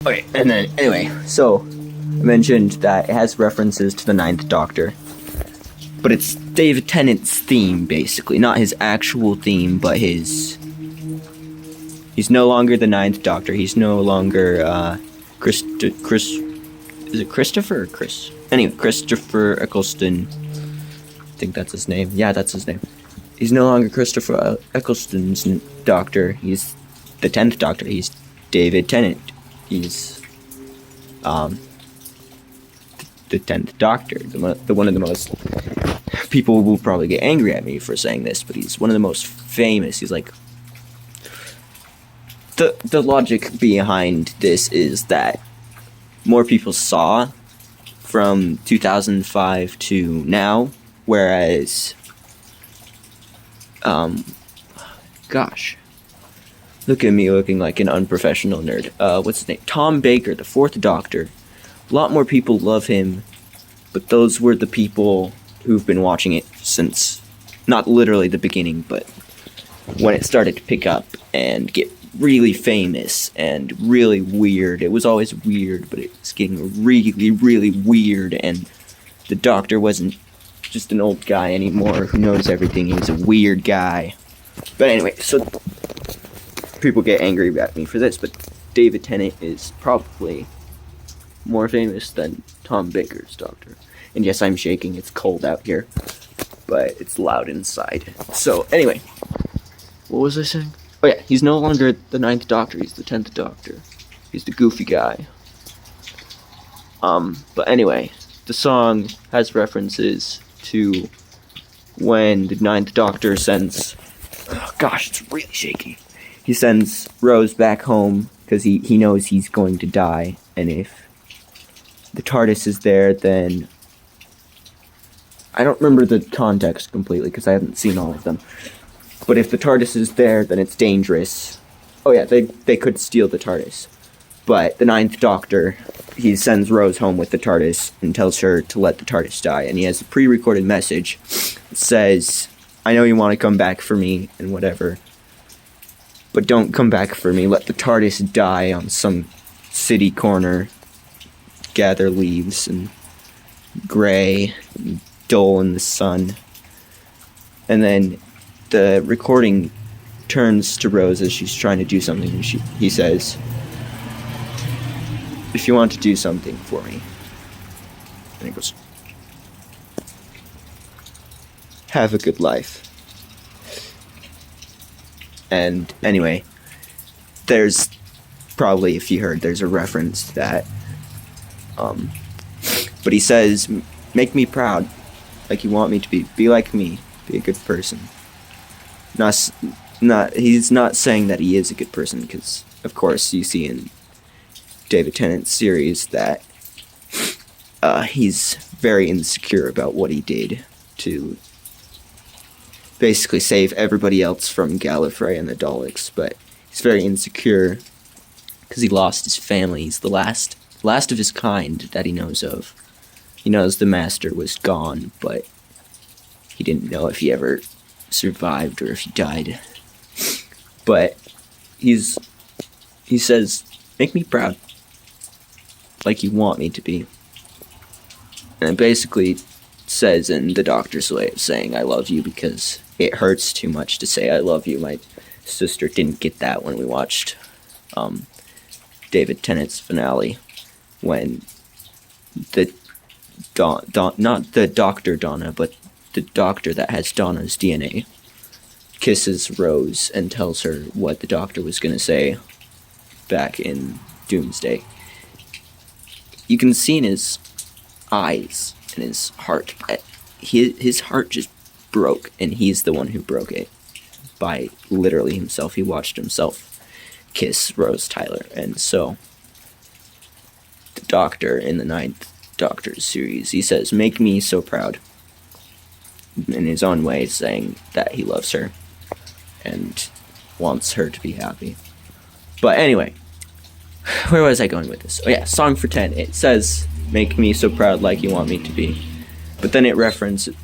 Okay, and then, anyway, so, I mentioned that it has references to the Ninth Doctor. But it's David Tennant's theme, basically. Not his actual theme, but his... He's no longer the Ninth Doctor. He's no longer, Is it Christopher or Chris? Anyway, Christopher Eccleston. I think that's his name. Yeah, that's his name. He's no longer Christopher Eccleston's Doctor. He's the 10th Doctor. He's David Tennant. He's, the 10th Doctor. The one of the most... People will probably get angry at me for saying this, but he's one of the most famous. He's like... The logic behind this is that more people saw from 2005 to now, whereas... Gosh. Look at me looking like an unprofessional nerd. What's his name? Tom Baker, the 4th Doctor. A lot more people love him, but those were the people who've been watching it since, not literally the beginning, but when it started to pick up and get really famous and really weird. It was always weird, but it was getting really, really weird, and the Doctor wasn't just an old guy anymore who knows everything. He was a weird guy. But anyway, so people get angry at me for this, but David Tennant is probably more famous than Tom Baker's Doctor. And yes, I'm shaking. It's cold out here, but it's loud inside. So anyway, what was I saying? Oh yeah, he's no longer the 9th Doctor. He's the 10th Doctor. He's the goofy guy. But anyway, the song has references to when the 9th Doctor sends... Oh gosh, it's really shaky. He sends Rose back home because he knows he's going to die. And if the TARDIS is there, then... I don't remember the context completely because I haven't seen all of them. But if the TARDIS is there, then it's dangerous. Oh yeah, they could steal the TARDIS. But the 9th Doctor, he sends Rose home with the TARDIS and tells her to let the TARDIS die. And he has a pre-recorded message that says, I know you want to come back for me and whatever, but don't come back for me. Let the TARDIS die on some city corner, gather leaves and gray, and dull in the sun. And then the recording turns to Rose as she's trying to do something, and he says, if you want to do something for me. And he goes, have a good life. And anyway, there's probably, if you heard, there's a reference to that. But he says, make me proud, like you want me to be. Be like me. Be a good person. He's not saying that he is a good person, because, of course, you see in David Tennant's series that he's very insecure about what he did to basically save everybody else from Gallifrey and the Daleks, but he's very insecure because he lost his family. He's the last of his kind that he knows of. He knows the Master was gone, but he didn't know if he ever survived or if he died. But he says, make me proud, like you want me to be. And it basically says in the Doctor's way of saying I love you, because it hurts too much to say I love you. My sister didn't get that when we watched David Tennant's finale, when the not the Dr. Donna, but the Doctor that has Donna's DNA kisses Rose and tells her what the Doctor was going to say back in Doomsday. You can see in his eyes and his heart that his heart just broke, and he's the one who broke it by literally himself. He watched himself kiss Rose Tyler. And so the Doctor in the 9th Doctor's series, he says, make me so proud, in his own way, saying that he loves her and wants her to be happy. But anyway, where was I going with this? Oh yeah, Song for 10. It says, make me so proud like you want me to be. But then it references